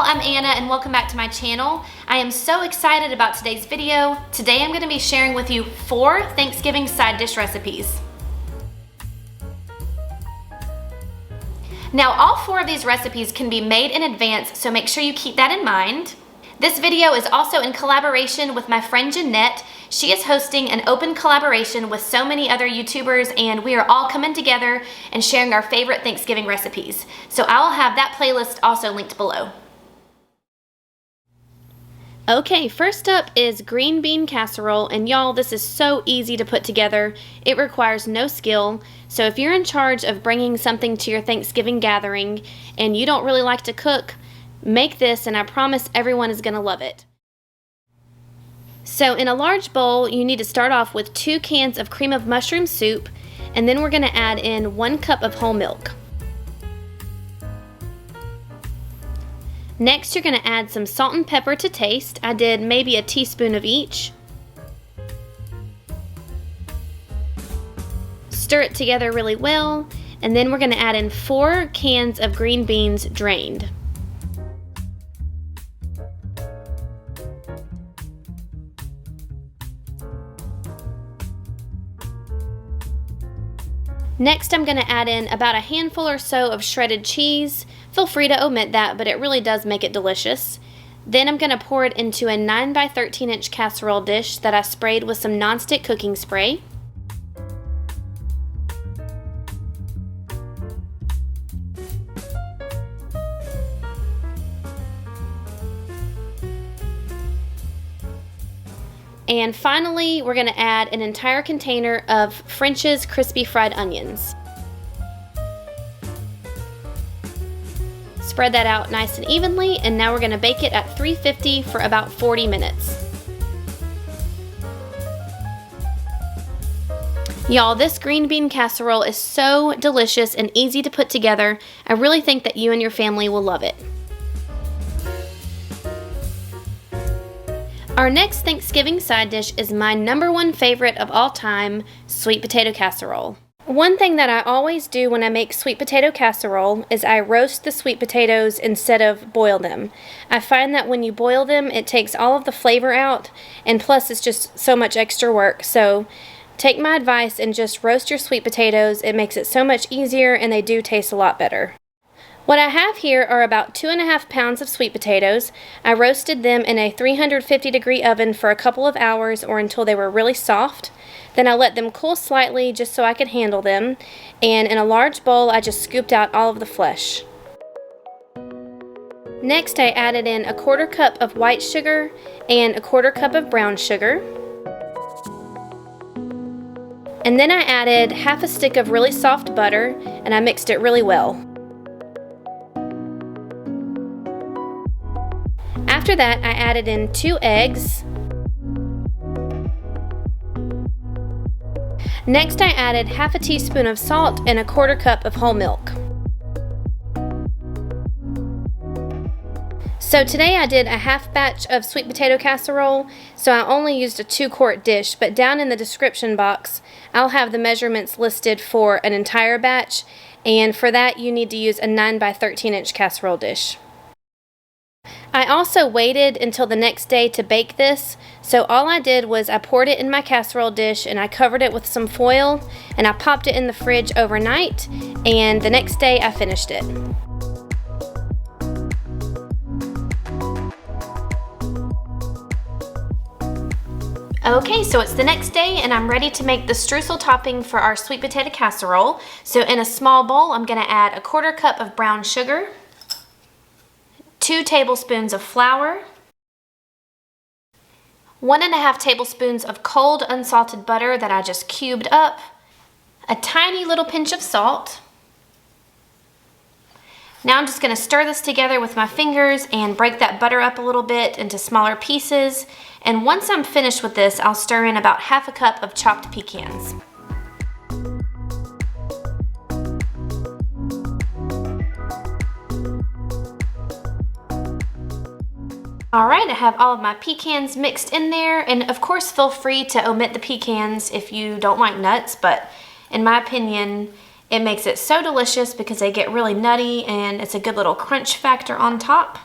I'm Anna and welcome back to my channel. I am so excited about today's video. Today I'm going to be sharing with you 4 Thanksgiving side dish recipes. Now all 4 of these recipes can be made in advance, so make sure you keep that in mind. This video is also in collaboration with my friend Jeanette. She is hosting an open collaboration with so many other YouTubers, and we are all coming together and sharing our favorite Thanksgiving recipes. So I will have that playlist also linked below. Okay, first up is green bean casserole, and y'all, this is so easy to put together. It requires no skill, so if you're in charge of bringing something to your Thanksgiving gathering and you don't really like to cook, make this and I promise everyone is going to love it. So in a large bowl, you need to start off with 2 cans of cream of mushroom soup, and then we're going to add in 1 cup of whole milk. Next, you're going to add some salt and pepper to taste. I did maybe a teaspoon of each. Stir it together really well, and then we're going to add in 4 cans of green beans drained. Next, I'm going to add in about a handful or so of shredded cheese. Feel free to omit that, but it really does make it delicious. Then I'm going to pour it into a 9 by 13 inch casserole dish that I sprayed with some nonstick cooking spray. And finally, we're going to add an entire container of French's crispy fried onions. Spread that out nice and evenly, and now we're going to bake it at 350 for about 40 minutes. Y'all, this green bean casserole is so delicious and easy to put together. I really think that you and your family will love it. Our next Thanksgiving side dish is my #1 favorite of all time, sweet potato casserole. One thing that I always do when I make sweet potato casserole is I roast the sweet potatoes instead of boil them. I find that when you boil them, it takes all of the flavor out, and plus it's just so much extra work. So take my advice and just roast your sweet potatoes. It makes it so much easier, and they do taste a lot better. What I have here are about 2.5 pounds of sweet potatoes. I roasted them in a 350-degree oven for a couple of hours or until they were really soft. Then I let them cool slightly just so I could handle them. And in a large bowl, I just scooped out all of the flesh. Next, I added in a 1/4 cup of white sugar and a 1/4 cup of brown sugar. And then I added half a stick of really soft butter, and I mixed it really well. After that, I added in 2 eggs. Next, I added half a teaspoon of salt and a 1/4 cup of whole milk. So today I did a half batch of sweet potato casserole, so I only used a 2-quart dish, but down in the description box, I'll have the measurements listed for an entire batch, and for that you need to use a 9 by 13 inch casserole dish. I also waited until the next day to bake this, so all I did was I poured it in my casserole dish and I covered it with some foil and I popped it in the fridge overnight, and the next day I finished it. Okay, so it's the next day and I'm ready to make the streusel topping for our sweet potato casserole. So in a small bowl, I'm going to add a 1/4 cup of brown sugar, 2 tablespoons of flour, 1.5 tablespoons of cold unsalted butter that I just cubed up, a tiny little pinch of salt. Now I'm just going to stir this together with my fingers and break that butter up a little bit into smaller pieces. And once I'm finished with this, I'll stir in about half a cup of chopped pecans. Alright, I have all of my pecans mixed in there, and of course feel free to omit the pecans if you don't like nuts, but in my opinion it makes it so delicious because they get really nutty and it's a good little crunch factor on top.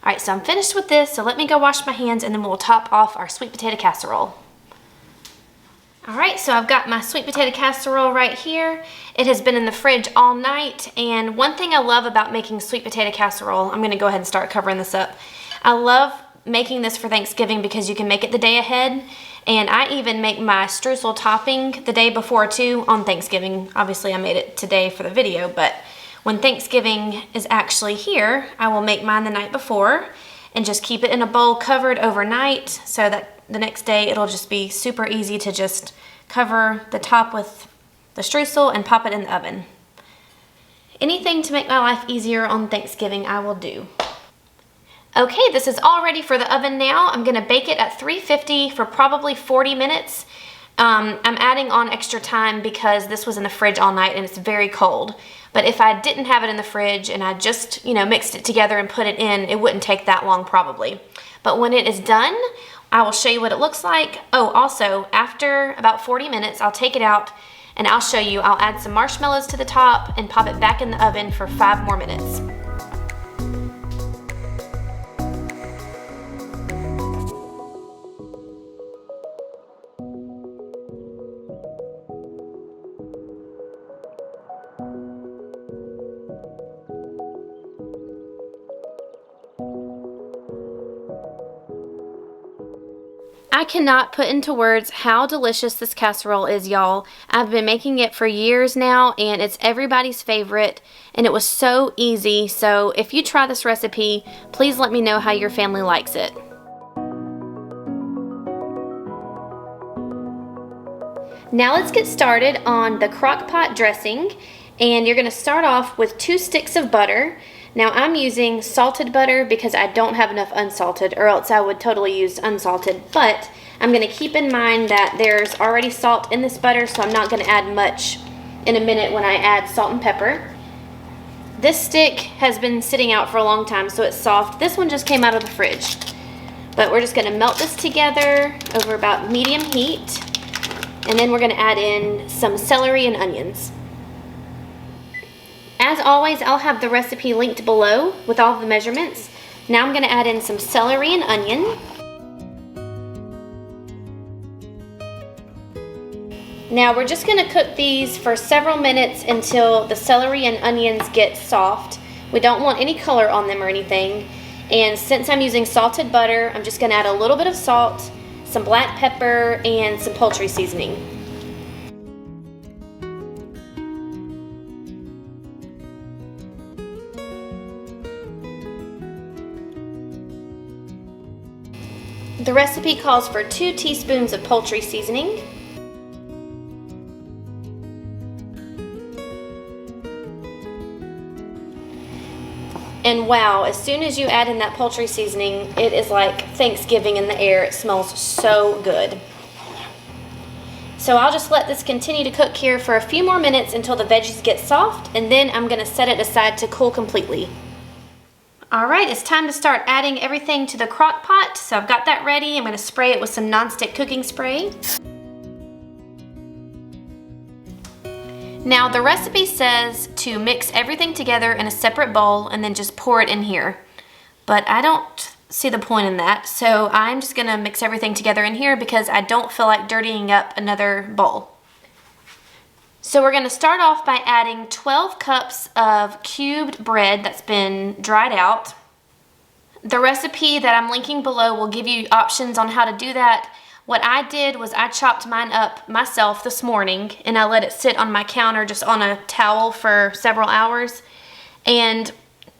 All right, so I'm finished with this, so let me go wash my hands and then we'll top off our sweet potato casserole. All right, so I've got my sweet potato casserole right here. It has been in the fridge all night, and one thing I love about making sweet potato casserole, I'm gonna go ahead and start covering this up. I love making this for Thanksgiving because you can make it the day ahead, and I even make my streusel topping the day before too on Thanksgiving. Obviously I made it today for the video, but when Thanksgiving is actually here, I will make mine the night before and just keep it in a bowl covered overnight so that the next day it'll just be super easy to just cover the top with the streusel and pop it in the oven. Anything to make my life easier on Thanksgiving I will do. Okay, this is all ready for the oven now. I'm gonna bake it at 350 for probably 40 minutes. I'm adding on extra time because this was in the fridge all night and it's very cold. But if I didn't have it in the fridge and I just, mixed it together and put it in, it wouldn't take that long probably. But when it is done, I will show you what it looks like. Oh, also, after about 40 minutes, I'll take it out and I'll show you. I'll add some marshmallows to the top and pop it back in the oven for 5 more minutes. I cannot put into words how delicious this casserole is, y'all. I've been making it for years now and it's everybody's favorite and it was so easy. So if you try this recipe, please let me know how your family likes it. Now let's get started on the Crockpot dressing, and you're going to start off with 2 sticks of butter. Now I'm using salted butter because I don't have enough unsalted, or else I would totally use unsalted, but I'm going to keep in mind that there's already salt in this butter, so I'm not going to add much in a minute when I add salt and pepper. This stick has been sitting out for a long time, so it's soft. This one just came out of the fridge. But we're just going to melt this together over about medium heat, and then we're going to add in some celery and onions. As always, I'll have the recipe linked below with all of the measurements. Now I'm going to add in some celery and onion. Now we're just going to cook these for several minutes until the celery and onions get soft. We don't want any color on them or anything. And since I'm using salted butter, I'm just going to add a little bit of salt, some black pepper, and some poultry seasoning. The recipe calls for 2 teaspoons of poultry seasoning. And wow, as soon as you add in that poultry seasoning, it is like Thanksgiving in the air. It smells so good. So I'll just let this continue to cook here for a few more minutes until the veggies get soft, and then I'm going to set it aside to cool completely. Alright, it's time to start adding everything to the crock pot. So I've got that ready. I'm going to spray it with some nonstick cooking spray. Now the recipe says to mix everything together in a separate bowl and then just pour it in here. But I don't see the point in that, so I'm just going to mix everything together in here because I don't feel like dirtying up another bowl. So we're going to start off by adding 12 cups of cubed bread that's been dried out. The recipe that I'm linking below will give you options on how to do that. What I did was I chopped mine up myself this morning and I let it sit on my counter just on a towel for several hours. And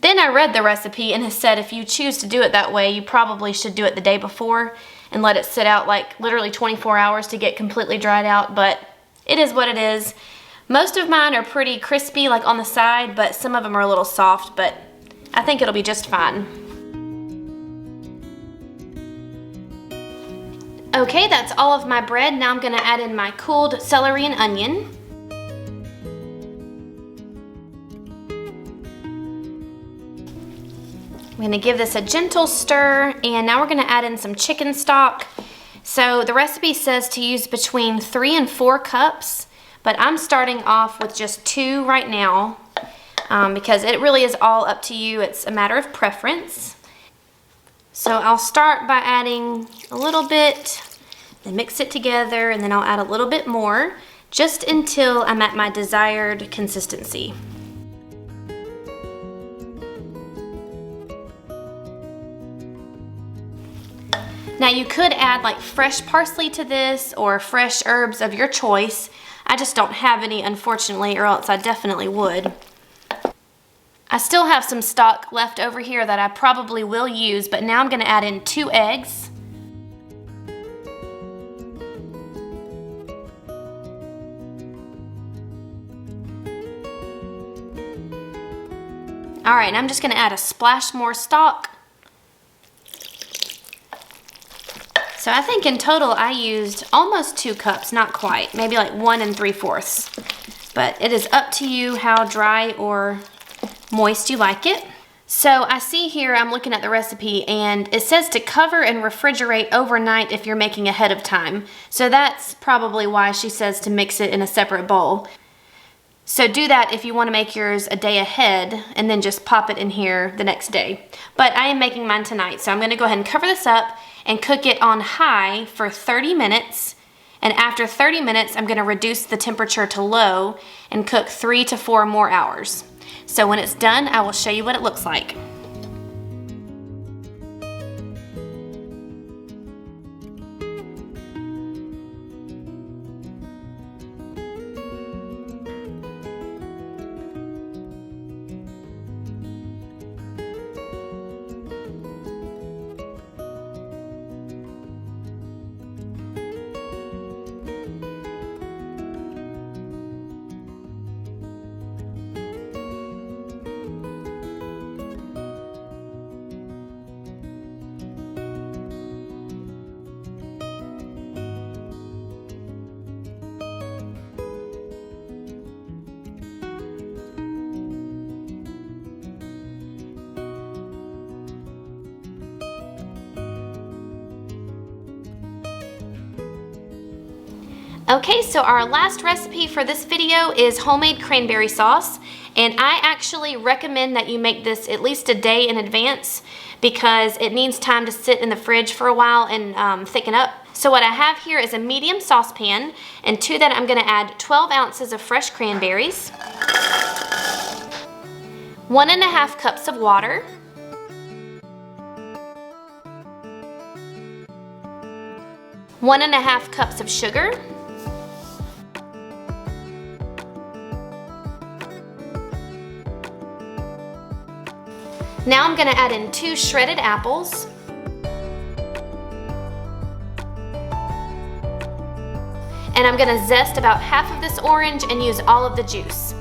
then I read the recipe and it said if you choose to do it that way, you probably should do it the day before and let it sit out like literally 24 hours to get completely dried out, but it is what it is. Most of mine are pretty crispy, like on the side, but some of them are a little soft, but I think it'll be just fine. Okay, that's all of my bread. Now I'm going to add in my cooled celery and onion. I'm going to give this a gentle stir, and now we're going to add in some chicken stock. So the recipe says to use between 3 and 4 cups. But I'm starting off with just 2 right now because it really is all up to you. It's a matter of preference. So I'll start by adding a little bit, then mix it together, and then I'll add a little bit more, just until I'm at my desired consistency. Now you could add like fresh parsley to this or fresh herbs of your choice. I just don't have any, unfortunately, or else I definitely would. I still have some stock left over here that I probably will use, but now I'm gonna add in 2 eggs. All right, and I'm just gonna add a splash more stock. So I think in total I used almost 2 cups, not quite, maybe like 1 3/4. But it is up to you how dry or moist you like it. So I see here, I'm looking at the recipe, and it says to cover and refrigerate overnight if you're making ahead of time. So that's probably why she says to mix it in a separate bowl. So do that if you want to make yours a day ahead, and then just pop it in here the next day. But I am making mine tonight, so I'm going to go ahead and cover this up and cook it on high for 30 minutes. And after 30 minutes, I'm going to reduce the temperature to low and cook 3 to 4 more hours. So when it's done, I will show you what it looks like. Okay, so our last recipe for this video is homemade cranberry sauce, and I actually recommend that you make this at least a day in advance because it needs time to sit in the fridge for a while and thicken up. So what I have here is a medium saucepan, and to that I'm gonna add 12 ounces of fresh cranberries, 1½ cups of water, 1½ cups of sugar, now I'm gonna add in 2 shredded apples, and I'm gonna zest about half of this orange and use all of the juice.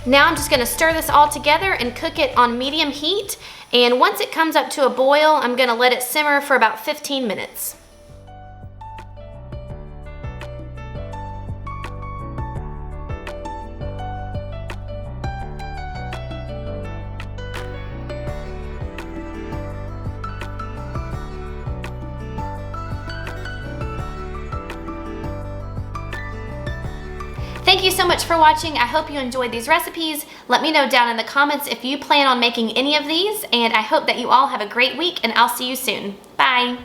Now I'm just gonna stir this all together and cook it on medium heat, and once it comes up to a boil, I'm gonna let it simmer for about 15 minutes. Thank you so much for watching. I hope you enjoyed these recipes. Let me know down in the comments if you plan on making any of these, and I hope that you all have a great week, and I'll see you soon. Bye.